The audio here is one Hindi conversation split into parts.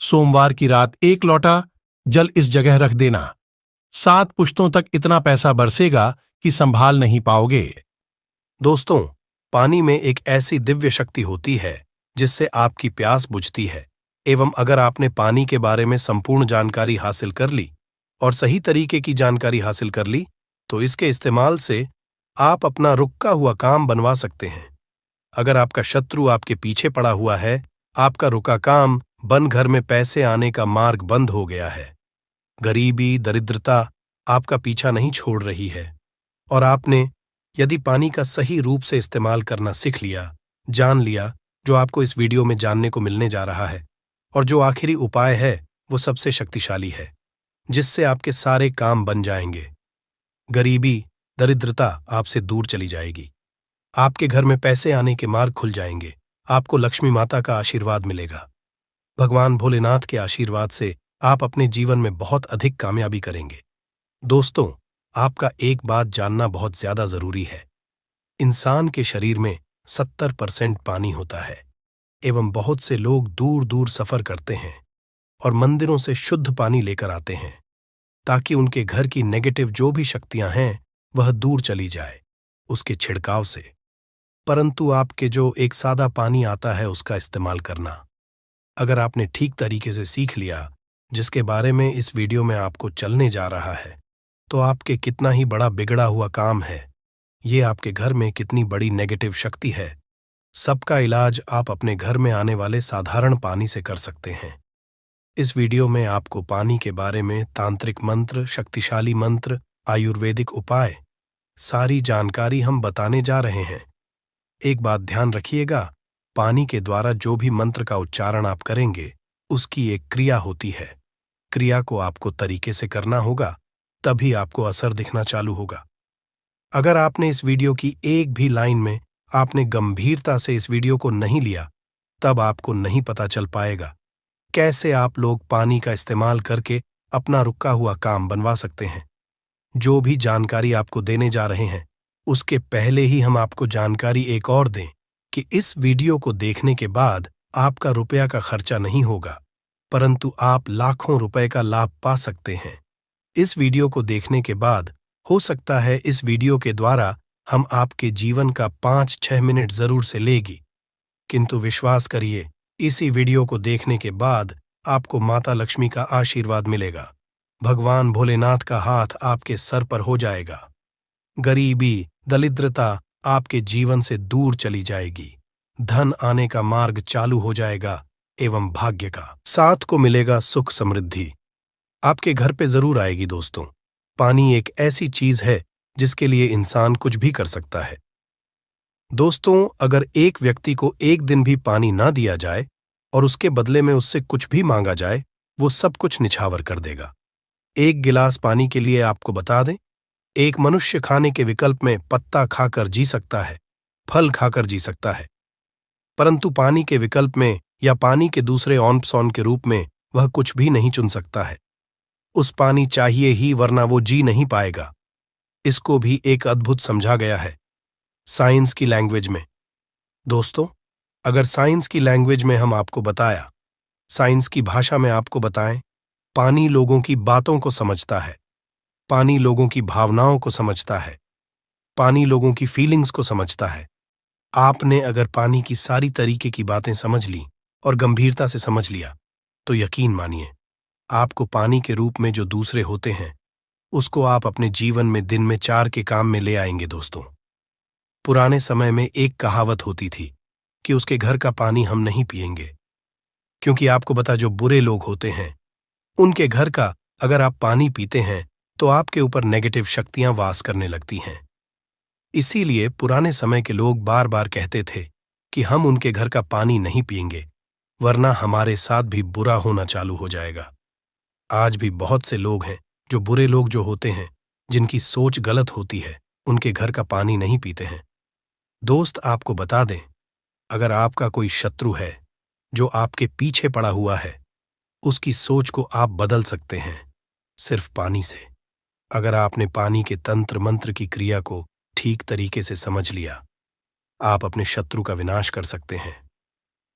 सोमवार की रात 1 लोटा जल इस जगह रख देना। 7 पुश्तों तक इतना पैसा बरसेगा कि संभाल नहीं पाओगे। दोस्तों, पानी में एक ऐसी दिव्य शक्ति होती है जिससे आपकी प्यास बुझती है। एवं अगर आपने पानी के बारे में संपूर्ण जानकारी हासिल कर ली और सही तरीके की जानकारी हासिल कर ली, तो इसके इस्तेमाल से आप अपना रुका हुआ काम बनवा सकते हैं। अगर आपका शत्रु आपके पीछे पड़ा हुआ है, आपका रुका काम बन घर में पैसे आने का मार्ग बंद हो गया है। गरीबी, दरिद्रता आपका पीछा नहीं छोड़ रही है और आपने यदि पानी का सही रूप से इस्तेमाल करना सीख लिया, जान लिया, जो आपको इस वीडियो में जानने को मिलने जा रहा है, और जो आखिरी उपाय है वो सबसे शक्तिशाली है, जिससे आपके सारे काम बन जाएंगे। गरीबी, दरिद्रता आपसे दूर चली जाएगी। आपके घर में पैसे आने के मार्ग खुल जाएंगे। आपको लक्ष्मी माता का आशीर्वाद मिलेगा। भगवान भोलेनाथ के आशीर्वाद से आप अपने जीवन में बहुत अधिक कामयाबी करेंगे। दोस्तों, आपका एक बात जानना बहुत ज्यादा जरूरी है। इंसान के शरीर में 70% पानी होता है एवं बहुत से लोग दूर दूर सफर करते हैं और मंदिरों से शुद्ध पानी लेकर आते हैं ताकि उनके घर की नेगेटिव जो भी शक्तियां हैं वह दूर चली जाए उसके छिड़काव से। परंतु आपके जो एक सादा पानी आता है उसका इस्तेमाल करना, अगर आपने ठीक तरीके से सीख लिया, जिसके बारे में इस वीडियो में आपको चलने जा रहा है, तो आपके कितना ही बड़ा बिगड़ा हुआ काम है, ये आपके घर में कितनी बड़ी नेगेटिव शक्ति है, सबका इलाज आप अपने घर में आने वाले साधारण पानी से कर सकते हैं। इस वीडियो में आपको पानी के बारे में तांत्रिक मंत्र, शक्तिशाली मंत्र, आयुर्वेदिक उपाय, सारी जानकारी हम बताने जा रहे हैं। एक बात ध्यान रखिएगा, पानी के द्वारा जो भी मंत्र का उच्चारण आप करेंगे उसकी एक क्रिया होती है। क्रिया को आपको तरीके से करना होगा, तभी आपको असर दिखना चालू होगा। अगर आपने इस वीडियो की एक भी लाइन में आपने गंभीरता से इस वीडियो को नहीं लिया, तब आपको नहीं पता चल पाएगा कैसे आप लोग पानी का इस्तेमाल करके अपना रुका हुआ काम बनवा सकते हैं। जो भी जानकारी आपको देने जा रहे हैं, उसके पहले ही हम आपको जानकारी एक और दें कि इस वीडियो को देखने के बाद आपका रुपया का खर्चा नहीं होगा, परंतु आप लाखों रुपए का लाभ पा सकते हैं। इस वीडियो को देखने के बाद हो सकता है इस वीडियो के द्वारा हम आपके जीवन का 5-6 मिनट जरूर से लेगी, किंतु विश्वास करिए, इसी वीडियो को देखने के बाद आपको माता लक्ष्मी का आशीर्वाद मिलेगा। भगवान भोलेनाथ का हाथ आपके सर पर हो जाएगा। गरीबी, दरिद्रता आपके जीवन से दूर चली जाएगी। धन आने का मार्ग चालू हो जाएगा एवं भाग्य का साथ को मिलेगा सुख समृद्धि आपके घर पे जरूर आएगी। दोस्तों, पानी एक ऐसी चीज है जिसके लिए इंसान कुछ भी कर सकता है। दोस्तों, अगर एक व्यक्ति को एक दिन भी पानी ना दिया जाए और उसके बदले में उससे कुछ भी मांगा जाए, वो सब कुछ निछावर कर देगा। एक गिलास पानी के लिए आपको बता दें, एक मनुष्य खाने के विकल्प में पत्ता खाकर जी सकता है, फल खाकर जी सकता है, परंतु पानी के विकल्प में या पानी के दूसरे ऑप्शन के रूप में वह कुछ भी नहीं चुन सकता है। उस पानी चाहिए ही, वरना वो जी नहीं पाएगा। इसको भी एक अद्भुत समझा गया है साइंस की लैंग्वेज में। दोस्तों, अगर साइंस की लैंग्वेज में हम आपको बताया, साइंस की भाषा में आपको बताएं, पानी लोगों की बातों को समझता है, पानी लोगों की भावनाओं को समझता है, पानी लोगों की फीलिंग्स को समझता है। आपने अगर पानी की सारी तरीके की बातें समझ ली और गंभीरता से समझ लिया, तो यकीन मानिए, आपको पानी के रूप में जो दूसरे होते हैं, उसको आप अपने जीवन में दिन में 4 के काम में ले आएंगे। दोस्तों, पुराने समय में एक कहावत होती थी कि उसके घर का पानी हम नहीं पिएंगे, क्योंकि आपको बता, जो बुरे लोग होते हैं उनके घर का अगर आप पानी पीते हैं तो आपके ऊपर नेगेटिव शक्तियां वास करने लगती हैं। इसीलिए पुराने समय के लोग बार बार कहते थे कि हम उनके घर का पानी नहीं पिएंगे, वरना हमारे साथ भी बुरा होना चालू हो जाएगा। आज भी बहुत से लोग हैं, जो बुरे लोग जो होते हैं, जिनकी सोच गलत होती है, उनके घर का पानी नहीं पीते हैं। दोस्त, आपको बता दें, अगर आपका कोई शत्रु है जो आपके पीछे पड़ा हुआ है, उसकी सोच को आप बदल सकते हैं सिर्फ पानी से। अगर आपने पानी के तंत्र मंत्र की क्रिया को ठीक तरीके से समझ लिया, आप अपने शत्रु का विनाश कर सकते हैं।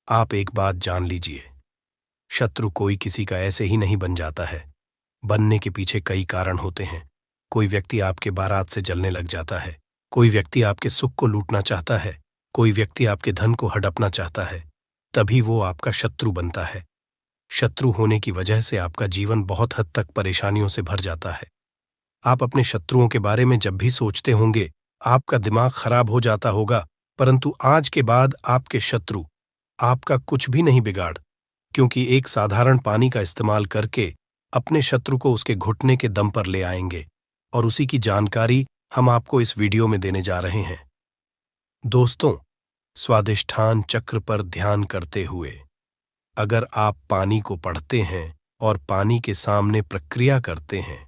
आप एक बात जान लीजिए, शत्रु कोई किसी का ऐसे ही नहीं बन जाता है। बनने के पीछे कई कारण होते हैं। कोई व्यक्ति आपके बारात से जलने लग जाता है, कोई व्यक्ति आपके सुख को लूटना चाहता है, कोई व्यक्ति आपके धन को हड़पना चाहता है, तभी वो आपका शत्रु बनता है। शत्रु होने की वजह से आपका जीवन बहुत हद तक परेशानियों से भर जाता है। आप अपने शत्रुओं के बारे में जब भी सोचते होंगे, आपका दिमाग खराब हो जाता होगा, परंतु आज के बाद आपके शत्रु आपका कुछ भी नहीं बिगाड़, क्योंकि एक साधारण पानी का इस्तेमाल करके अपने शत्रु को उसके घुटने के दम पर ले आएंगे, और उसी की जानकारी हम आपको इस वीडियो में देने जा रहे हैं। दोस्तों, स्वादिष्ठान चक्र पर ध्यान करते हुए अगर आप पानी को पढ़ते हैं और पानी के सामने प्रक्रिया करते हैं,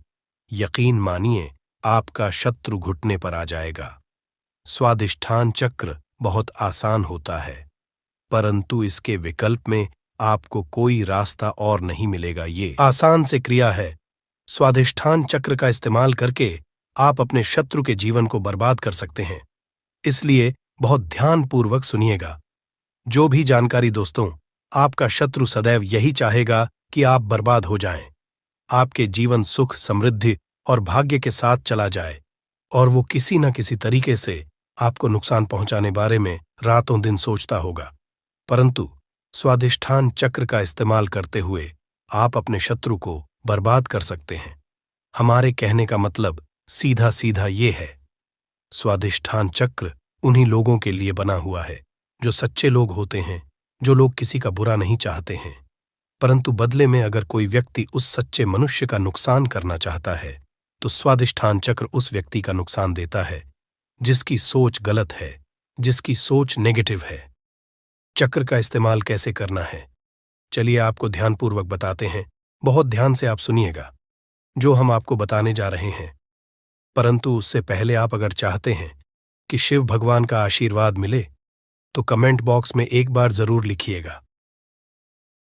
यकीन मानिए आपका शत्रु घुटने पर आ जाएगा। स्वादिष्ठान चक्र बहुत आसान होता है, परंतु इसके विकल्प में आपको कोई रास्ता और नहीं मिलेगा। ये आसान से क्रिया है। स्वादिष्ठान चक्र का इस्तेमाल करके आप अपने शत्रु के जीवन को बर्बाद कर सकते हैं, इसलिए बहुत ध्यानपूर्वक सुनिएगा। जो भी जानकारी दोस्तों, आपका शत्रु सदैव यही चाहेगा कि आप बर्बाद हो जाएं, आपके जीवन सुख, समृद्धि और भाग्य के साथ चला जाए, और वो किसी न किसी तरीके से आपको नुकसान पहुंचाने बारे में रातों दिन सोचता होगा। परंतु स्वादिष्ठान चक्र का इस्तेमाल करते हुए आप अपने शत्रु को बर्बाद कर सकते हैं। हमारे कहने का मतलब सीधा सीधा ये है, स्वादिष्ठान चक्र उन्हीं लोगों के लिए बना हुआ है जो सच्चे लोग होते हैं, जो लोग किसी का बुरा नहीं चाहते हैं, परंतु बदले में अगर कोई व्यक्ति उस सच्चे मनुष्य का नुकसान करना चाहता है, तो स्वादिष्ठान चक्र उस व्यक्ति का नुकसान देता है जिसकी सोच गलत है, जिसकी सोच नेगेटिव है। चक्र का इस्तेमाल कैसे करना है, चलिए आपको ध्यानपूर्वक बताते हैं। बहुत ध्यान से आप सुनिएगा जो हम आपको बताने जा रहे हैं। परंतु उससे पहले आप अगर चाहते हैं कि शिव भगवान का आशीर्वाद मिले, तो कमेंट बॉक्स में एक बार जरूर लिखिएगा,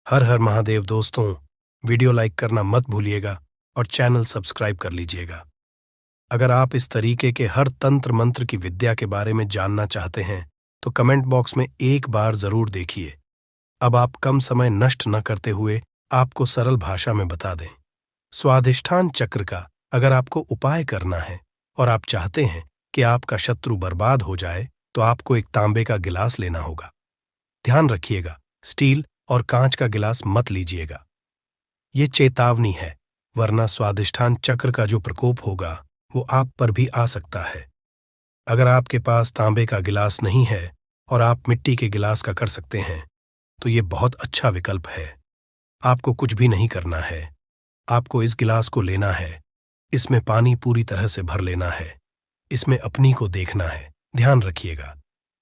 हर हर महादेव। दोस्तों, वीडियो लाइक करना मत भूलिएगा और चैनल सब्सक्राइब कर लीजिएगा। अगर आप इस तरीके के हर तंत्र मंत्र की विद्या के बारे में जानना चाहते हैं, तो कमेंट बॉक्स में एक बार जरूर देखिए। अब आप कम समय नष्ट न करते हुए आपको सरल भाषा में बता दें। स्वादिष्ठान चक्र का अगर आपको उपाय करना है और आप चाहते हैं कि आपका शत्रु बर्बाद हो जाए, तो आपको एक तांबे का गिलास लेना होगा। ध्यान रखिएगा, स्टील और कांच का गिलास मत लीजिएगा। ये चेतावनी है, वरना स्वादिष्ठान चक्र का जो प्रकोप होगा वो आप पर भी आ सकता है। अगर आपके पास तांबे का गिलास नहीं है और आप मिट्टी के गिलास का कर सकते हैं, तो ये बहुत अच्छा विकल्प है। आपको कुछ भी नहीं करना है, आपको इस गिलास को लेना है, इसमें पानी पूरी तरह से भर लेना है, इसमें अपनी को देखना है। ध्यान रखिएगा,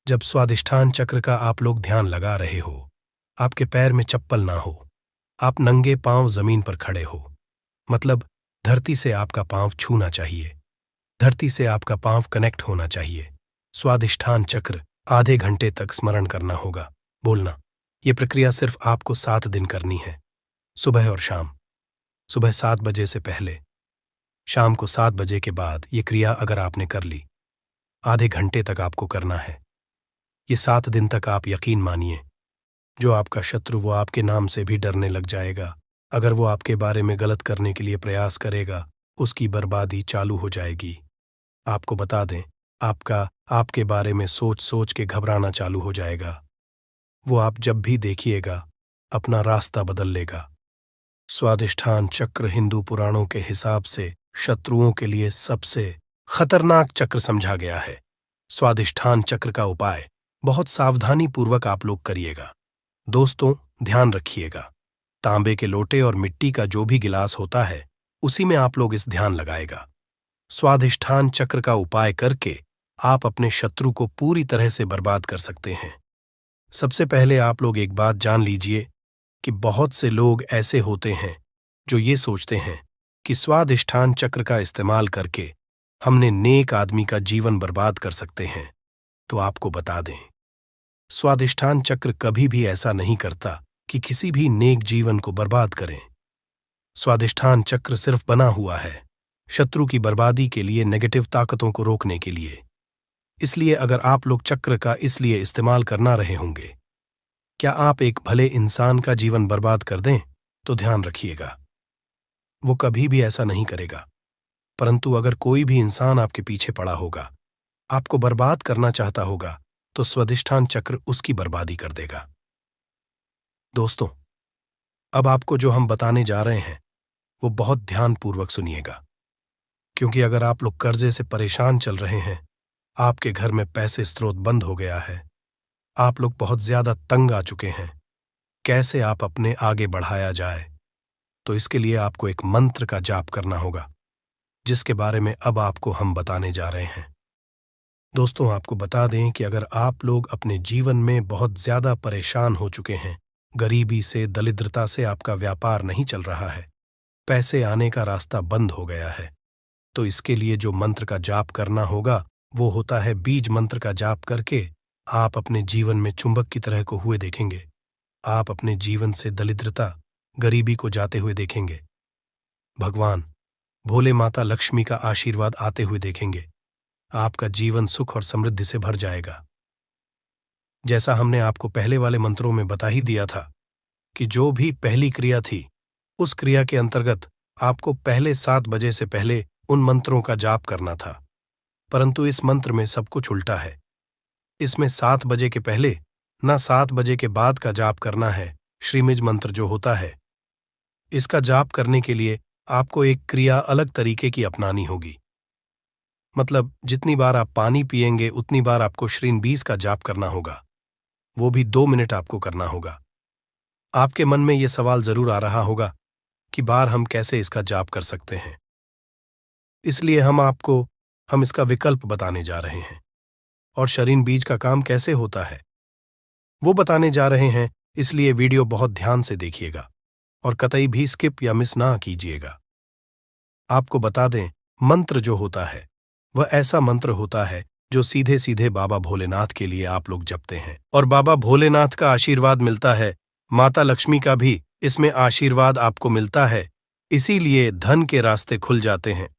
जब स्वादिष्ठान चक्र का आप लोग ध्यान लगा रहे हो, आपके पैर में चप्पल ना हो, आप नंगे पांव जमीन पर खड़े हो, मतलब धरती से आपका पांव छूना चाहिए, धरती से आपका पांव कनेक्ट होना चाहिए। स्वादिष्ठान चक्र आधे घंटे तक स्मरण करना होगा, बोलना। ये प्रक्रिया सिर्फ आपको 7 दिन करनी है, सुबह और शाम। सुबह 7 बजे से पहले, शाम को 7 बजे के बाद ये क्रिया अगर आपने कर ली, आधे घंटे तक आपको करना है। ये 7 दिन तक आप यकीन मानिए, जो आपका शत्रु वो आपके नाम से भी डरने लग जाएगा। अगर वो आपके बारे में गलत करने के लिए प्रयास करेगा, उसकी बर्बादी चालू हो जाएगी। आपको बता दें, आपके बारे में सोच सोच के घबराना चालू हो जाएगा। वो आप जब भी देखिएगा अपना रास्ता बदल लेगा। स्वादिष्ठान चक्र हिंदू पुराणों के हिसाब से शत्रुओं के लिए सबसे खतरनाक चक्र समझा गया है। स्वादिष्ठान चक्र का उपाय बहुत सावधानी पूर्वक आप लोग करिएगा। दोस्तों, ध्यान रखिएगा, तांबे के लोटे और मिट्टी का जो भी गिलास होता है, उसी में आप लोग इस ध्यान लगाएगा। स्वादिष्ठान चक्र का उपाय करके आप अपने शत्रु को पूरी तरह से बर्बाद कर सकते हैं। सबसे पहले आप लोग एक बात जान लीजिए कि बहुत से लोग ऐसे होते हैं जो ये सोचते हैं कि स्वादिष्ठान चक्र का इस्तेमाल करके हमने नेक आदमी का जीवन बर्बाद कर सकते हैं। तो आपको बता दें, स्वादिष्ठान चक्र कभी भी ऐसा नहीं करता कि किसी भी नेक जीवन को बर्बाद करें। स्वादिष्ठान चक्र सिर्फ बना हुआ है शत्रु की बर्बादी के लिए, नेगेटिव ताकतों को रोकने के लिए। इसलिए अगर आप लोग चक्र का इसलिए इस्तेमाल करना रहे होंगे क्या आप एक भले इंसान का जीवन बर्बाद कर दें तो ध्यान रखिएगा, वो कभी भी ऐसा नहीं करेगा। परंतु अगर कोई भी इंसान आपके पीछे पड़ा होगा, आपको बर्बाद करना चाहता होगा, तो स्वाधिष्ठान चक्र उसकी बर्बादी कर देगा। दोस्तों, अब आपको जो हम बताने जा रहे हैं वो बहुत ध्यानपूर्वक सुनिएगा, क्योंकि अगर आप लोग कर्जे से परेशान चल रहे हैं, आपके घर में पैसे स्रोत बंद हो गया है, आप लोग बहुत ज्यादा तंग आ चुके हैं, कैसे आप अपने आगे बढ़ाया जाए, तो इसके लिए आपको एक मंत्र का जाप करना होगा, जिसके बारे में अब आपको हम बताने जा रहे हैं। दोस्तों, आपको बता दें कि अगर आप लोग अपने जीवन में बहुत ज्यादा परेशान हो चुके हैं, गरीबी से, दरिद्रता से आपका व्यापार नहीं चल रहा है, पैसे आने का रास्ता बंद हो गया है, तो इसके लिए जो मंत्र का जाप करना होगा वो होता है बीज मंत्र का जाप करके आप अपने जीवन में चुंबक की तरह को हुए देखेंगे। आप अपने जीवन से दरिद्रता, गरीबी को जाते हुए देखेंगे। भगवान भोले माता लक्ष्मी का आशीर्वाद आते हुए देखेंगे। आपका जीवन सुख और समृद्धि से भर जाएगा। जैसा हमने आपको पहले वाले मंत्रों में बता ही दिया था कि जो भी पहली क्रिया थी, उस क्रिया के अंतर्गत आपको पहले 7 बजे से पहले उन मंत्रों का जाप करना था। परंतु इस मंत्र में सब कुछ उल्टा है। इसमें 7 बजे के पहले ना 7 बजे के बाद का जाप करना है। श्रीमिज मंत्र जो होता है, इसका जाप करने के लिए आपको एक क्रिया अलग तरीके की अपनानी होगी। मतलब जितनी बार आप पानी पिएंगे उतनी बार आपको श्रीन 20 का जाप करना होगा, वो भी 2 मिनट आपको करना होगा। आपके मन में यह सवाल जरूर आ रहा होगा कि बार हम कैसे इसका जाप कर सकते हैं, इसलिए हम इसका विकल्प बताने जा रहे हैं। और शरीन बीज का काम कैसे होता है वो बताने जा रहे हैं, इसलिए वीडियो बहुत ध्यान से देखिएगा और कतई भी स्किप या मिस ना कीजिएगा। आपको बता दें, मंत्र जो होता है वह ऐसा मंत्र होता है जो सीधे सीधे बाबा भोलेनाथ के लिए आप लोग जपते हैं, और बाबा भोलेनाथ का आशीर्वाद मिलता है, माता लक्ष्मी का भी इसमें आशीर्वाद आपको मिलता है, इसीलिए धन के रास्ते खुल जाते हैं।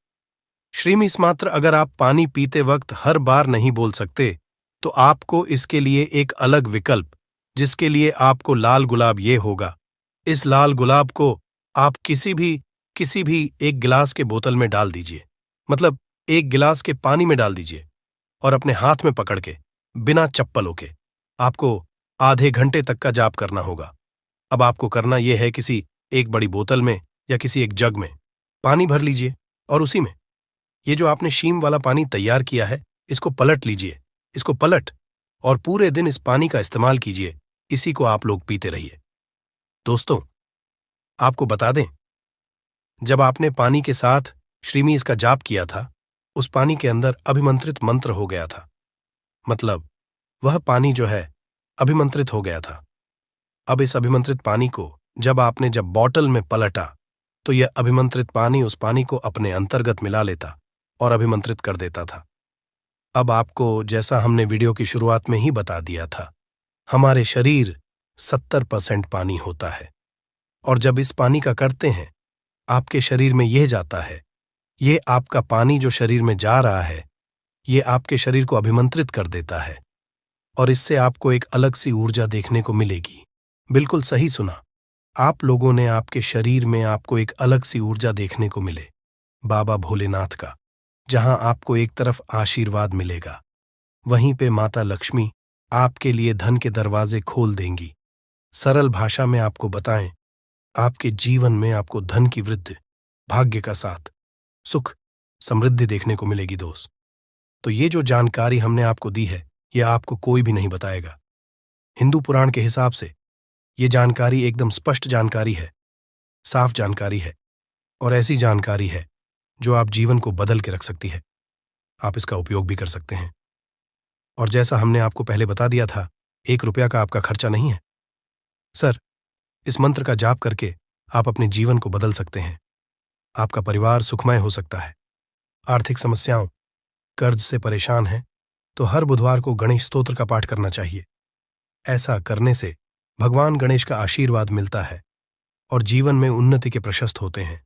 श्रीमिस मात्र अगर आप पानी पीते वक्त हर बार नहीं बोल सकते, तो आपको इसके लिए एक अलग विकल्प, जिसके लिए आपको लाल गुलाब ये होगा। इस लाल गुलाब को आप किसी भी एक गिलास के बोतल में डाल दीजिए, मतलब एक गिलास के पानी में डाल दीजिए, और अपने हाथ में पकड़ के बिना चप्पलों के आपको आधे घंटे तक का जाप करना होगा। अब आपको करना यह है, किसी एक बड़ी बोतल में या किसी एक जग में पानी भर लीजिए, और उसी में ये जो आपने शीम वाला पानी तैयार किया है, इसको पलट लीजिए, इसको पलट, और पूरे दिन इस पानी का इस्तेमाल कीजिए। इसी को आप लोग पीते रहिए। दोस्तों, आपको बता दें, जब आपने पानी के साथ श्रीमी इसका जाप किया था, उस पानी के अंदर अभिमंत्रित मंत्र हो गया था, मतलब वह पानी जो है अभिमंत्रित हो गया था। अब इस अभिमंत्रित पानी को जब बॉटल में पलटा, तो यह अभिमंत्रित पानी उस पानी को अपने अंतर्गत मिला लेता और अभिमंत्रित कर देता था। अब आपको, जैसा हमने वीडियो की शुरुआत में ही बता दिया था, हमारे शरीर 70% पानी होता है, और जब इस पानी का करते हैं, आपके शरीर में यह जाता है, ये आपका पानी जो शरीर में जा रहा है, ये आपके शरीर को अभिमंत्रित कर देता है, और इससे आपको एक अलग सी ऊर्जा देखने को मिलेगी। बिल्कुल सही सुना आप लोगों ने, आपके शरीर में आपको एक अलग सी ऊर्जा देखने को मिले बाबा भोलेनाथ का, जहां आपको एक तरफ आशीर्वाद मिलेगा, वहीं पे माता लक्ष्मी आपके लिए धन के दरवाजे खोल देंगी। सरल भाषा में आपको बताएं, आपके जीवन में आपको धन की वृद्धि, भाग्य का साथ, सुख, समृद्धि देखने को मिलेगी। दोस्त, तो ये जो जानकारी हमने आपको दी है, यह आपको कोई भी नहीं बताएगा। हिंदू पुराण के हिसाब से ये जानकारी एकदम स्पष्ट जानकारी है, साफ जानकारी है, और ऐसी जानकारी है जो आप जीवन को बदल के रख सकती है। आप इसका उपयोग भी कर सकते हैं। और जैसा हमने आपको पहले बता दिया था, 1 रुपया का आपका खर्चा नहीं है। सर, इस मंत्र का जाप करके आप अपने जीवन को बदल सकते हैं। आपका परिवार सुखमय हो सकता है। आर्थिक समस्याओं, कर्ज से परेशान हैं, तो हर बुधवार को गणेश स्तोत्र का पाठ करना चाहिए। ऐसा करने से भगवान गणेश का आशीर्वाद मिलता है और जीवन में उन्नति के प्रशस्त होते हैं।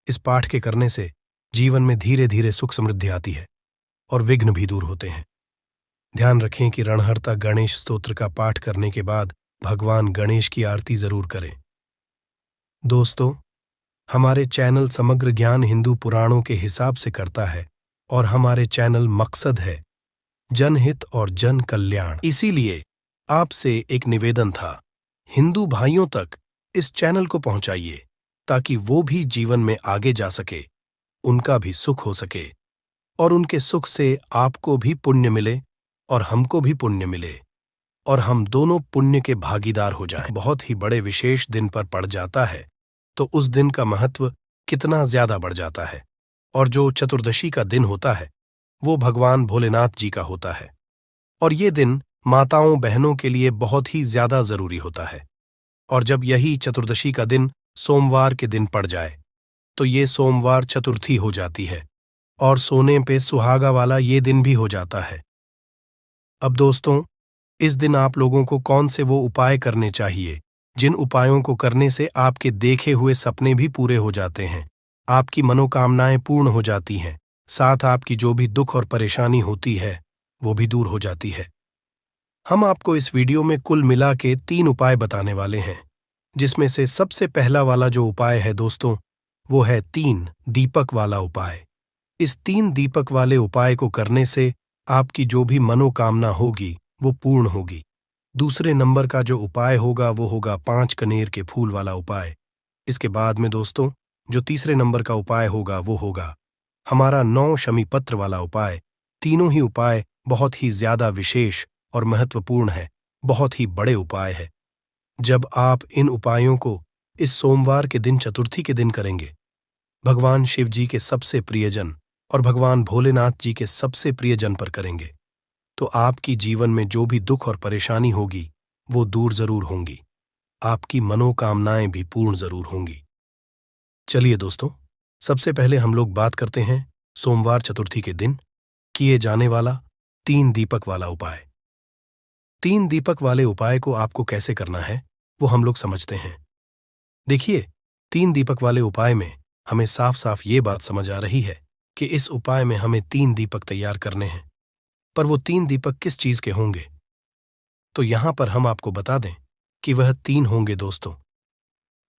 इस पाठ के करने से जीवन में धीरे धीरे सुख समृद्धि आती है और विघ्न भी दूर होते हैं। ध्यान रखें कि रणहर्ता गणेश स्तोत्र का पाठ करने के बाद भगवान गणेश की आरती जरूर करें। दोस्तों, हमारे चैनल समग्र ज्ञान हिंदू पुराणों के हिसाब से करता है और हमारे चैनल मकसद है जनहित और जन कल्याण। इसीलिए आपसे एक निवेदन था, हिंदू भाइयों तक इस चैनल को पहुंचाइए ताकि वो भी जीवन में आगे जा सके, उनका भी सुख हो सके और उनके सुख से आपको भी पुण्य मिले और हमको भी पुण्य मिले और हम दोनों पुण्य के भागीदार हो जाएं। बहुत ही बड़े विशेष दिन पर पड़ जाता है तो उस दिन का महत्व कितना ज्यादा बढ़ जाता है। और जो चतुर्दशी का दिन होता है वो भगवान भोलेनाथ जी का होता है और ये दिन माताओं बहनों के लिए बहुत ही ज्यादा जरूरी होता है। और जब यही चतुर्दशी का दिन सोमवार के दिन पड़ जाए तो ये सोमवार चतुर्थी हो जाती है और सोने पे सुहागा वाला ये दिन भी हो जाता है। अब दोस्तों, इस दिन आप लोगों को कौन से वो उपाय करने चाहिए जिन उपायों को करने से आपके देखे हुए सपने भी पूरे हो जाते हैं, आपकी मनोकामनाएं पूर्ण हो जाती हैं, साथ आपकी जो भी दुख और परेशानी होती है वो भी दूर हो जाती है। हम आपको इस वीडियो में कुल मिला के 3 उपाय बताने वाले हैं, जिसमें से सबसे पहला वाला जो उपाय है दोस्तों, वो है 3 दीपक वाला उपाय। इस 3 दीपक वाले उपाय को करने से आपकी जो भी मनोकामना होगी वो पूर्ण होगी। दूसरे नंबर का जो उपाय होगा वो होगा 5 कनेर के फूल वाला उपाय। इसके बाद में दोस्तों जो तीसरे नंबर का उपाय होगा वो होगा हमारा 9 शमी पत्र वाला उपाय। तीनों ही उपाय बहुत ही ज्यादा विशेष और महत्वपूर्ण है, बहुत ही बड़े उपाय है। जब आप इन उपायों को इस सोमवार के दिन चतुर्थी के दिन करेंगे, भगवान शिव जी के सबसे प्रियजन और भगवान भोलेनाथ जी के सबसे प्रियजन पर करेंगे, तो आपकी जीवन में जो भी दुख और परेशानी होगी वो दूर जरूर होंगी, आपकी मनोकामनाएं भी पूर्ण जरूर होंगी। चलिए दोस्तों, सबसे पहले हम लोग बात करते हैं सोमवार चतुर्थी के दिन किए जाने वाला 3 दीपक वाला उपाय। 3 दीपक वाले उपाय को आपको कैसे करना है वो हम लोग समझते हैं। देखिए, 3 दीपक वाले उपाय में हमें साफ साफ ये बात समझ आ रही है कि इस उपाय में हमें 3 दीपक तैयार करने हैं। पर वो 3 दीपक किस चीज के होंगे, तो यहां पर हम आपको बता दें कि वह 3 होंगे दोस्तों।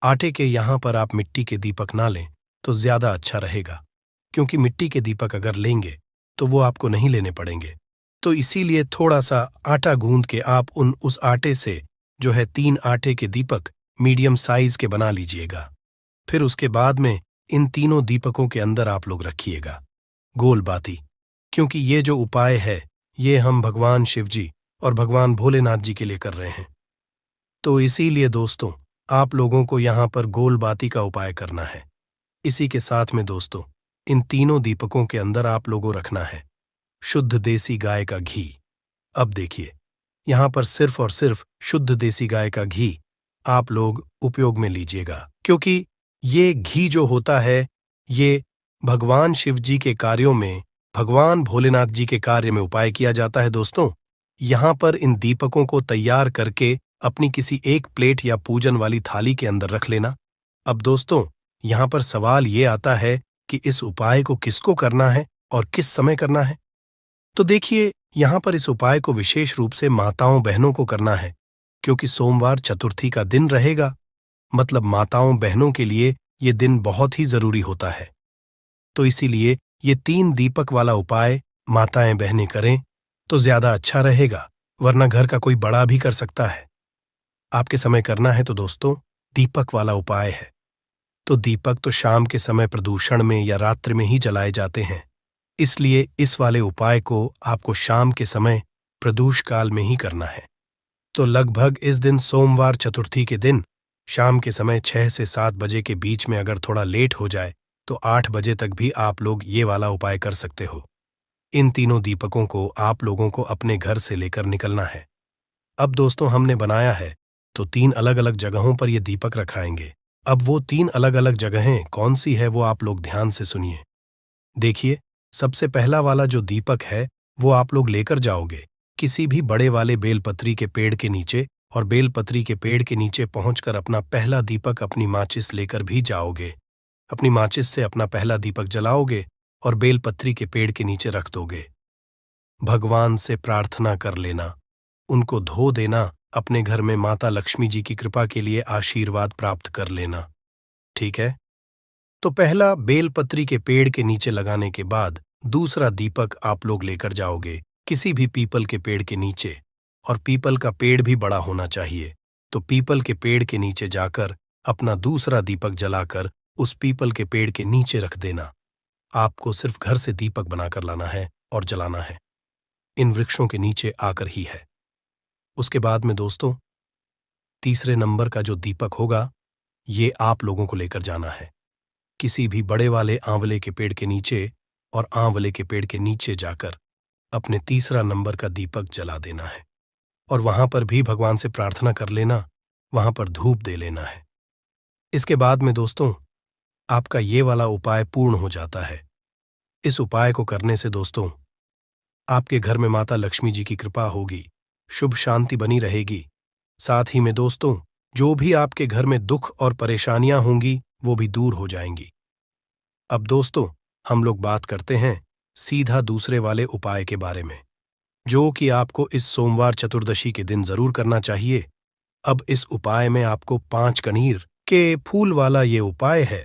आटे के यहां पर आप मिट्टी के दीपक ना लें तो ज्यादा अच्छा रहेगा, क्योंकि मिट्टी के दीपक अगर लेंगे तो वो आपको नहीं लेने पड़ेंगे। तो इसीलिए थोड़ा सा आटा गूंद के आप उस आटे से जो है 3 आटे के दीपक मीडियम साइज के बना लीजिएगा। फिर उसके बाद में इन तीनों दीपकों के अंदर आप लोग रखिएगा गोल बाती, क्योंकि ये जो उपाय है ये हम भगवान शिव जी और भगवान भोलेनाथ जी के लिए कर रहे हैं। तो इसीलिए दोस्तों आप लोगों को यहां पर गोल बाती का उपाय करना है। इसी के साथ में दोस्तों इन तीनों दीपकों के अंदर आप लोगों रखना है शुद्ध देसी गाय का घी। अब देखिए, यहां पर सिर्फ और सिर्फ शुद्ध देसी गाय का घी आप लोग उपयोग में लीजिएगा, क्योंकि ये घी जो होता है ये भगवान शिव जी के कार्यों में, भगवान भोलेनाथ जी के कार्य में उपाय किया जाता है। दोस्तों, यहां पर इन दीपकों को तैयार करके अपनी किसी एक प्लेट या पूजन वाली थाली के अंदर रख लेना। अब दोस्तों यहां पर सवाल ये आता है कि इस उपाय को किसको करना है और किस समय करना है। तो देखिए, यहां पर इस उपाय को विशेष रूप से माताओं बहनों को करना है, क्योंकि सोमवार चतुर्थी का दिन रहेगा, मतलब माताओं बहनों के लिए ये दिन बहुत ही जरूरी होता है। तो इसीलिए ये 3 दीपक वाला उपाय माताएं बहनें करें तो ज्यादा अच्छा रहेगा, वरना घर का कोई बड़ा भी कर सकता है। आपके समय करना है तो दोस्तों दीपक वाला उपाय है। तो दीपक तो शाम के समय प्रदूषण में या रात्रि में ही जलाए जाते हैं, इसलिए इस वाले उपाय को आपको शाम के समय प्रदूष काल में ही करना है। तो लगभग इस दिन सोमवार चतुर्थी के दिन शाम के समय 6 से 7 बजे के बीच में अगर थोड़ा लेट हो जाए तो 8 बजे तक भी आप लोग ये वाला उपाय कर सकते हो। इन तीनों दीपकों को आप लोगों को अपने घर से लेकर निकलना है। अब दोस्तों हमने बनाया है तो 3 अलग अलग जगहों पर ये दीपक रखाएंगे। अब वो 3 अलग अलग जगहें कौन सी है वो आप लोग ध्यान से सुनिए। देखिए, सबसे पहला वाला जो दीपक है वो आप लोग लेकर जाओगे किसी भी बड़े वाले बेलपत्री के पेड़ के नीचे, और बेलपत्री के पेड़ के नीचे पहुंचकर अपना पहला दीपक अपनी माचिस लेकर भी जाओगे। अपनी माचिस से अपना पहला दीपक जलाओगे और बेलपत्री के पेड़ के नीचे रख दोगे। भगवान से प्रार्थना कर लेना, उनको धो देना अपने घर में माता लक्ष्मी जी की कृपा के लिए आशीर्वाद प्राप्त कर लेना। ठीक है? तो पहला बेलपत्री के पेड़ के नीचे लगाने के बाद दूसरा दीपक आप लोग लेकर जाओगे किसी भी पीपल के पेड़ के नीचे, और पीपल का पेड़ भी बड़ा होना चाहिए। तो पीपल के पेड़ के नीचे जाकर अपना दूसरा दीपक जलाकर उस पीपल के पेड़ के नीचे रख देना। आपको सिर्फ घर से दीपक बनाकर लाना है और जलाना है, इन वृक्षों के नीचे आकर ही है। उसके बाद में दोस्तों, तीसरे नंबर का जो दीपक होगा ये आप लोगों को लेकर जाना है किसी भी बड़े वाले आंवले के पेड़ के नीचे, और आंवले के पेड़ के नीचे जाकर अपने तीसरा नंबर का दीपक जला देना है, और वहां पर भी भगवान से प्रार्थना कर लेना, वहां पर धूप दे लेना है। इसके बाद में दोस्तों, आपका ये वाला उपाय पूर्ण हो जाता है। इस उपाय को करने से दोस्तों, आपके घर में माता लक्ष्मी जी की कृपा होगी, शुभ शांति बनी रहेगी। साथ ही में दोस्तों, जो भी आपके घर में दुख और परेशानियां होंगी वो भी दूर हो जाएंगी। अब दोस्तों, हम लोग बात करते हैं सीधा दूसरे वाले उपाय के बारे में, जो कि आपको इस सोमवार चतुर्दशी के दिन जरूर करना चाहिए। अब इस उपाय में आपको 5 कनीर के फूल वाला ये उपाय है।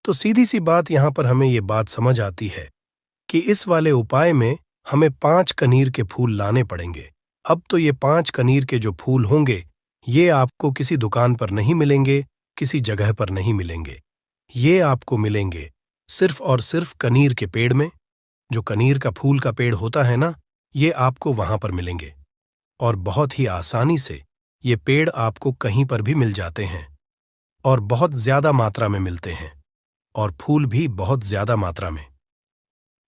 तो सीधी सी बात यहां पर हमें ये बात समझ आती है कि इस वाले उपाय में हमें 5 कनीर के फूल लाने पड़ेंगे। अब तो ये 5 कनीर के जो फूल होंगे ये आपको किसी दुकान पर नहीं मिलेंगे, किसी जगह पर नहीं मिलेंगे। ये आपको मिलेंगे सिर्फ और सिर्फ कनीर के पेड़ में। जो कनीर का फूल का पेड़ होता है ना, ये आपको वहां पर मिलेंगे, और बहुत ही आसानी से ये पेड़ आपको कहीं पर भी मिल जाते हैं, और बहुत ज्यादा मात्रा में मिलते हैं, और फूल भी बहुत ज्यादा मात्रा में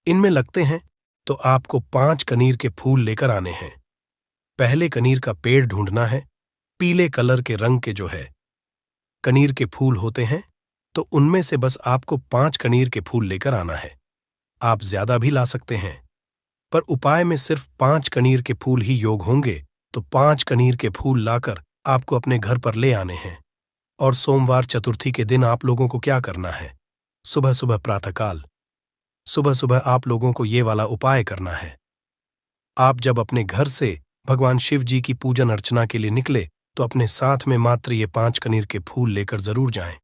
इनमें लगते हैं। तो आपको 5 कनीर के फूल लेकर आने हैं। पहले कनीर का पेड़ ढूंढना है, पीले कलर के रंग के जो है कनीर के फूल होते हैं, तो उनमें से बस आपको 5 कनीर के फूल लेकर आना है। आप ज्यादा भी ला सकते हैं, पर उपाय में सिर्फ 5 कनीर के फूल ही योग होंगे। तो 5 कनीर के फूल लाकर आपको अपने घर पर ले आने हैं। और सोमवार चतुर्थी के दिन आप लोगों को क्या करना है, सुबह सुबह प्रातःकाल सुबह सुबह आप लोगों को ये वाला उपाय करना है। आप जब अपने घर से भगवान शिव जी की पूजन अर्चना के लिए निकले तो अपने साथ में मात्र ये 5 कनीर के फूल लेकर जरूर जाएं।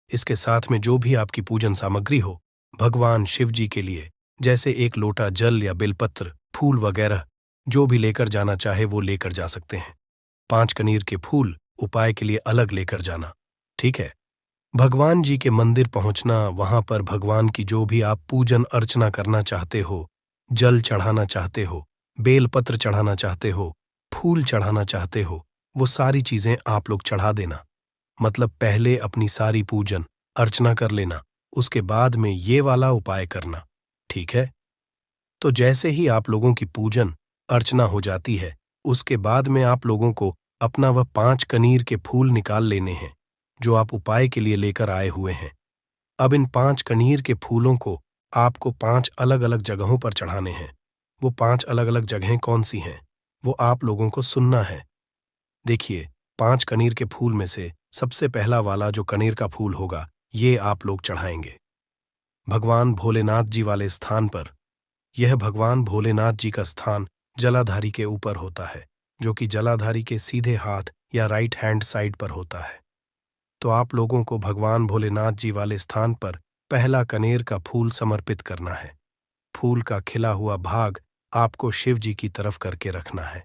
इसके साथ में जो भी आपकी पूजन सामग्री हो भगवान शिव जी के लिए, जैसे 1 लोटा जल या बेलपत्र, फूल वगैरह जो भी लेकर जाना चाहे वो लेकर जा सकते हैं। 5 कनीर के फूल उपाय के लिए अलग लेकर जाना, ठीक है। भगवान जी के मंदिर पहुंचना, वहां पर भगवान की जो भी आप पूजन अर्चना करना चाहते हो, जल चढ़ाना चाहते हो, बेलपत्र चढ़ाना चाहते हो, फूल चढ़ाना चाहते हो, वो सारी चीजें आप लोग चढ़ा देना। मतलब पहले अपनी सारी पूजन अर्चना कर लेना, उसके बाद में ये वाला उपाय करना, ठीक है। तो जैसे ही आप लोगों की पूजन अर्चना हो जाती है, उसके बाद में आप लोगों को अपना वह 5 कनीर के फूल निकाल लेने हैं जो आप उपाय के लिए लेकर आए हुए हैं। अब इन 5 कनीर के फूलों को आपको 5 अलग अलग जगहों पर चढ़ाने हैं। वो 5 अलग अलग जगहें कौन सी हैं, वो आप लोगों को सुनना है। देखिए, 5 कनीर के फूल में से सबसे पहला वाला जो कनीर का फूल होगा, ये आप लोग चढ़ाएंगे भगवान भोलेनाथ जी वाले स्थान पर। यह भगवान भोलेनाथ जी का स्थान जलाधारी के ऊपर होता है, जो कि जलाधारी के सीधे हाथ या राइट हैंड साइड पर होता है। तो आप लोगों को भगवान भोलेनाथ जी वाले स्थान पर पहला कनेर का फूल समर्पित करना है। फूल का खिला हुआ भाग आपको शिव जी की तरफ करके रखना है।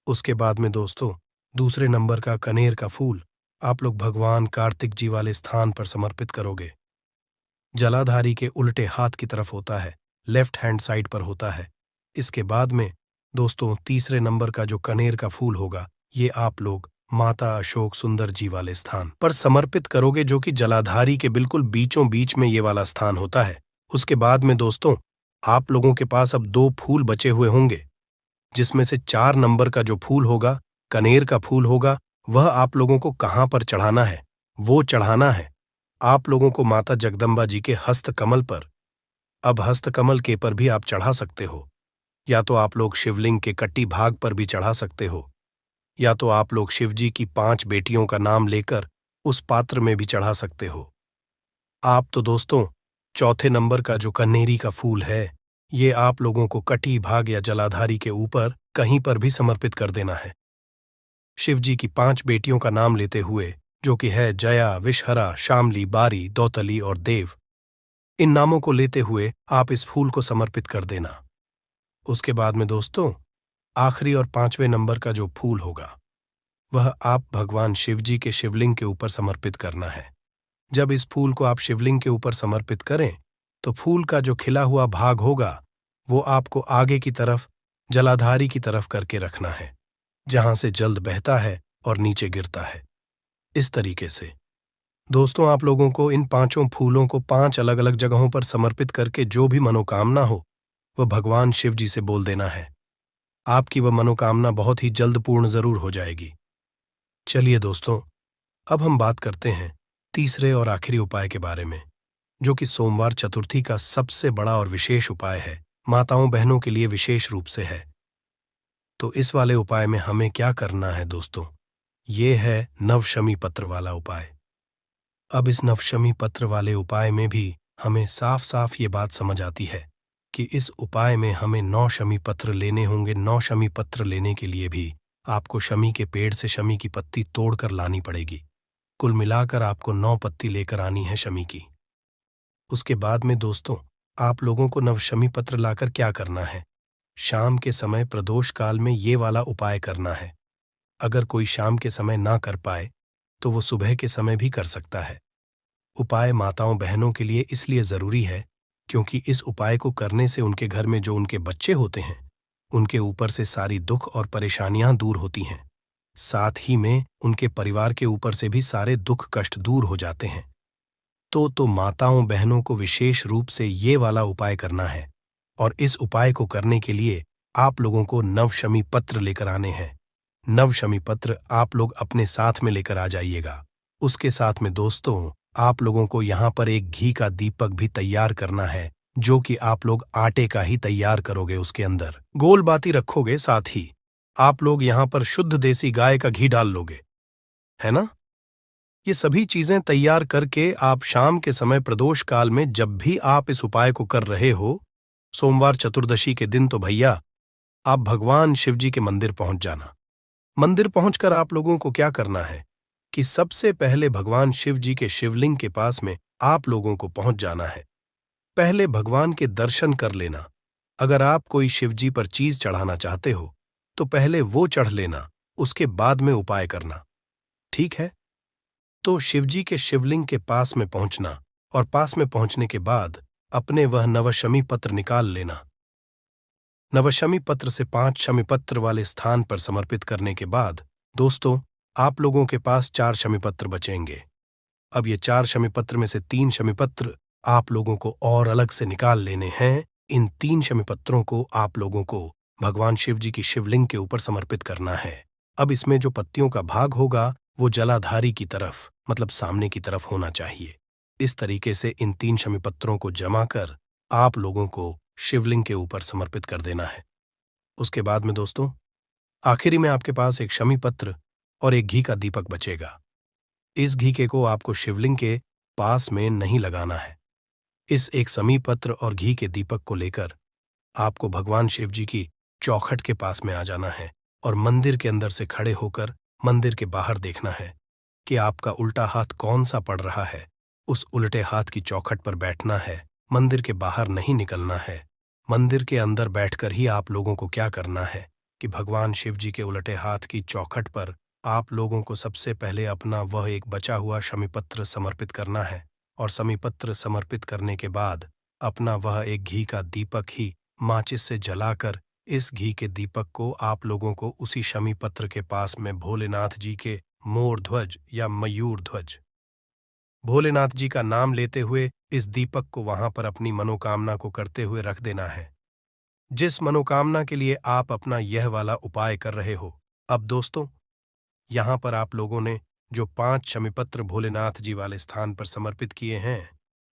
उसके बाद में दोस्तों, दूसरे नंबर का कनेर का फूल आप लोग भगवान कार्तिक जी वाले स्थान पर समर्पित करोगे। जलाधारी के उल्टे हाथ की तरफ होता है, लेफ्ट हैंड साइड पर होता है। इसके बाद में दोस्तों, तीसरे नंबर का जो कनेर का फूल होगा, ये आप लोग माता अशोक सुंदर जी वाले स्थान पर समर्पित करोगे, जो कि जलाधारी के बिल्कुल बीचों बीच में ये वाला स्थान होता है। उसके बाद में दोस्तों, आप लोगों के पास अब 2 फूल बचे हुए होंगे, जिसमें से 4 नंबर का जो फूल होगा, कनेर का फूल होगा, वह आप लोगों को कहां पर चढ़ाना है, वो चढ़ाना है आप लोगों को माता जगदम्बा जी के हस्त कमल पर। अब हस्त कमल के पर भी आप चढ़ा सकते हो, या तो आप लोग शिवलिंग के कट्टी भाग पर भी चढ़ा सकते हो, या तो आप लोग शिव जी की 5 बेटियों का नाम लेकर उस पात्र में भी चढ़ा सकते हो। आप तो दोस्तों, चौथे नंबर का जो कनेरी का फूल है, ये आप लोगों को कटी भाग या जलाधारी के ऊपर कहीं पर भी समर्पित कर देना है। शिवजी की 5 बेटियों का नाम लेते हुए, जो कि है जया, विषहरा, शामली, बारी, दौतली और देव। इन नामों को लेते हुए आप इस फूल को समर्पित कर देना। उसके बाद में दोस्तों, आखिरी और 5वें नंबर का जो फूल होगा, वह आप भगवान शिवजी के शिवलिंग के ऊपर समर्पित करना है। जब इस फूल को आप शिवलिंग के ऊपर समर्पित करें, तो फूल का जो खिला हुआ भाग होगा, वो आपको आगे की तरफ, जलाधारी की तरफ करके रखना है, जहां से जल्द बहता है और नीचे गिरता है। इस तरीके से दोस्तों, आप लोगों को इन 5 फूलों को 5 अलग अलग जगहों पर समर्पित करके जो भी मनोकामना हो, वह भगवान शिव जी से बोल देना है। आपकी वह मनोकामना बहुत ही जल्द पूर्ण जरूर हो जाएगी। चलिए दोस्तों, अब हम बात करते हैं तीसरे और आखिरी उपाय के बारे में, जो कि सोमवार चतुर्थी का सबसे बड़ा और विशेष उपाय है, माताओं बहनों के लिए विशेष रूप से है। तो इस वाले उपाय में हमें क्या करना है दोस्तों? ये है नवशमी पत्र वाला उपाय। अब इस नवशमी पत्र वाले उपाय में भी हमें साफ साफ ये बात समझ आती है कि इस उपाय में हमें 9 शमी पत्र लेने होंगे। 9 शमी पत्र लेने के लिए भी आपको शमी के पेड़ से शमी की पत्ती तोड़कर लानी पड़ेगी। कुल मिलाकर आपको 9 पत्ती लेकर आनी है शमी की। उसके बाद में दोस्तों, आप लोगों को नवशमी पत्र लाकर क्या करना है? शाम के समय प्रदोष काल में ये वाला उपाय करना है। अगर कोई शाम के समय ना कर पाए, तो वो सुबह के समय भी कर सकता है। उपाय माताओं बहनों के लिए इसलिए जरूरी है क्योंकि इस उपाय को करने से उनके घर में जो उनके बच्चे होते हैं, उनके ऊपर से सारी दुख और परेशानियां दूर होती हैं। साथ ही में उनके परिवार के ऊपर से भी सारे दुख कष्ट दूर हो जाते हैं। तो माताओं बहनों को विशेष रूप से ये वाला उपाय करना है, और इस उपाय को करने के लिए आप लोगों को नवशमी पत्र लेकर आने हैं। नवशमी पत्र आप लोग अपने साथ में लेकर आ जाइएगा। उसके साथ में दोस्तों, आप लोगों को यहाँ पर एक घी का दीपक भी तैयार करना है, जो कि आप लोग आटे का ही तैयार करोगे। उसके अंदर गोल बाती रखोगे, साथ ही आप लोग यहाँ पर शुद्ध देसी गाय का घी डाल लोगे, है ना? ये सभी चीजें तैयार करके आप शाम के समय प्रदोष काल में जब भी आप इस उपाय को कर रहे हो, सोमवार चतुर्दशी के दिन, तो भैया आप भगवान शिवजी के मंदिर पहुंच जाना। मंदिर पहुंचकर आप लोगों को क्या करना है कि सबसे पहले भगवान शिव जी के शिवलिंग के पास में आप लोगों को पहुंच जाना है। पहले भगवान के दर्शन कर लेना। अगर आप कोई शिव जी पर चीज चढ़ाना चाहते हो, तो पहले वो चढ़ लेना, उसके बाद में उपाय करना, ठीक है? तो शिवजी के शिवलिंग के पास में पहुंचना, और पास में पहुंचने के बाद अपने वह नवशमी पत्र निकाल लेना। नवशमी पत्र से 5 शमी पत्र वाले स्थान पर समर्पित करने के बाद दोस्तों, आप लोगों के पास 4 शमी पत्र बचेंगे। अब ये 4 शमी पत्र में से 3 शमी पत्र आप लोगों को और अलग से निकाल लेने हैं। इन 3 शमी पत्रों को आप लोगों को भगवान शिव जी की शिवलिंग के ऊपर समर्पित करना है। अब इसमें जो पत्तियों का भाग होगा, वो जलाधारी की तरफ, मतलब सामने की तरफ होना चाहिए। इस तरीके से इन 3 शमी पत्रों को जमा कर आप लोगों को शिवलिंग के ऊपर समर्पित कर देना है। उसके बाद में दोस्तों, आखिरी में आपके पास एक शमी पत्र और एक घी का दीपक बचेगा। इस घी को आपको शिवलिंग के पास में नहीं लगाना है। इस एक शमी पत्र और घी के दीपक को लेकर आपको भगवान शिव जी की चौखट के पास में आ जाना है, और मंदिर के अंदर से खड़े होकर मंदिर के बाहर देखना है कि आपका उल्टा हाथ कौन सा पड़ रहा है। उस उल्टे हाथ की चौखट पर बैठना है, मंदिर के बाहर नहीं निकलना है। मंदिर के अंदर बैठकर ही आप लोगों को क्या करना है कि भगवान शिव जी के उल्टे हाथ की चौखट पर आप लोगों को सबसे पहले अपना वह एक बचा हुआ शमीपत्र समर्पित करना है, और शमीपत्र समर्पित करने के बाद अपना वह एक घी का दीपक ही माचिस से जलाकर इस घी के दीपक को आप लोगों को उसी शमीपत्र के पास में भोलेनाथ जी के मोर ध्वज या मयूर ध्वज, भोलेनाथ जी का नाम लेते हुए इस दीपक को वहां पर अपनी मनोकामना को करते हुए रख देना है, जिस मनोकामना के लिए आप अपना यह वाला उपाय कर रहे हो। अब दोस्तों, यहां पर आप लोगों ने जो 5 शमीपत्र भोलेनाथ जी वाले स्थान पर समर्पित किए हैं,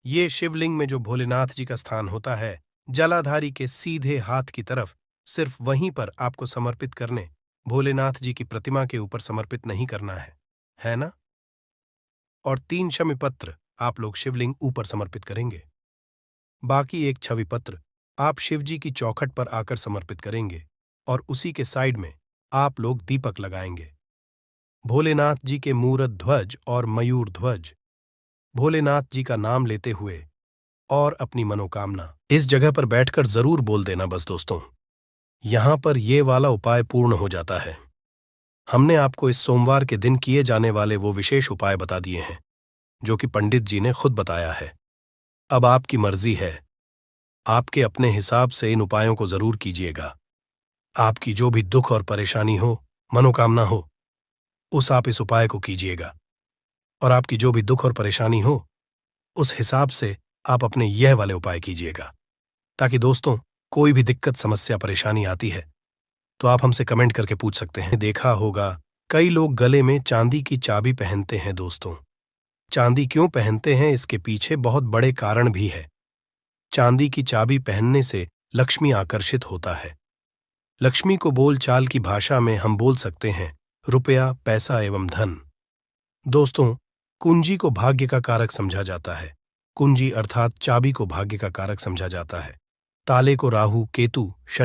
ये शिवलिंग में जो भोलेनाथ जी का स्थान होता है, जलाधारी के सीधे हाथ की तरफ, सिर्फ वहीं पर आपको समर्पित करने, भोलेनाथ जी की प्रतिमा के ऊपर समर्पित नहीं करना है ना? और 3 शमीपत्र आप लोग शिवलिंग ऊपर समर्पित करेंगे। बाकी एक छवि पत्र आप शिवजी की चौखट पर आकर समर्पित करेंगे, और उसी के साइड में आप लोग दीपक लगाएंगे। भोलेनाथ जी के मूरत ध्वज और मयूर ध्वज। भोलेनाथ जी का नाम लेते हुए और अपनी मनोकामना इस जगह पर बैठकर जरूर बोल देना बस दोस्तों। यहां पर ये वाला उपाय पूर्ण हो जाता है। हमने आपको इस सोमवार के दिन किए जाने वाले वो विशेष उपाय बता दिए हैं जो कि पंडित जी ने खुद बताया है। अब आपकी मर्जी है, आपके अपने हिसाब से इन उपायों को जरूर कीजिएगा। आपकी जो भी दुख और परेशानी हो, मनोकामना हो, उस आप इस उपाय को कीजिएगा। और आपकी जो भी दुख और परेशानी हो, उस हिसाब से आप अपने यह वाले उपाय कीजिएगा। ताकि दोस्तों, कोई भी दिक्कत, समस्या, परेशानी आती है तो आप हमसे कमेंट करके पूछ सकते हैं। देखा होगा कई लोग गले में चांदी की चाबी पहनते हैं दोस्तों। चांदी क्यों पहनते हैं, इसके पीछे बहुत बड़े कारण भी है। चांदी की चाबी पहनने से लक्ष्मी आकर्षित होता है। लक्ष्मी को बोलचाल की भाषा में हम बोल सकते हैं रुपया, पैसा एवं धन। दोस्तों, कुंजी को भाग्य का कारक समझा जाता है। कुंजी अर्थात चाबी को भाग्य का कारक समझा जाता है। ताले को राहु, केतु, शनि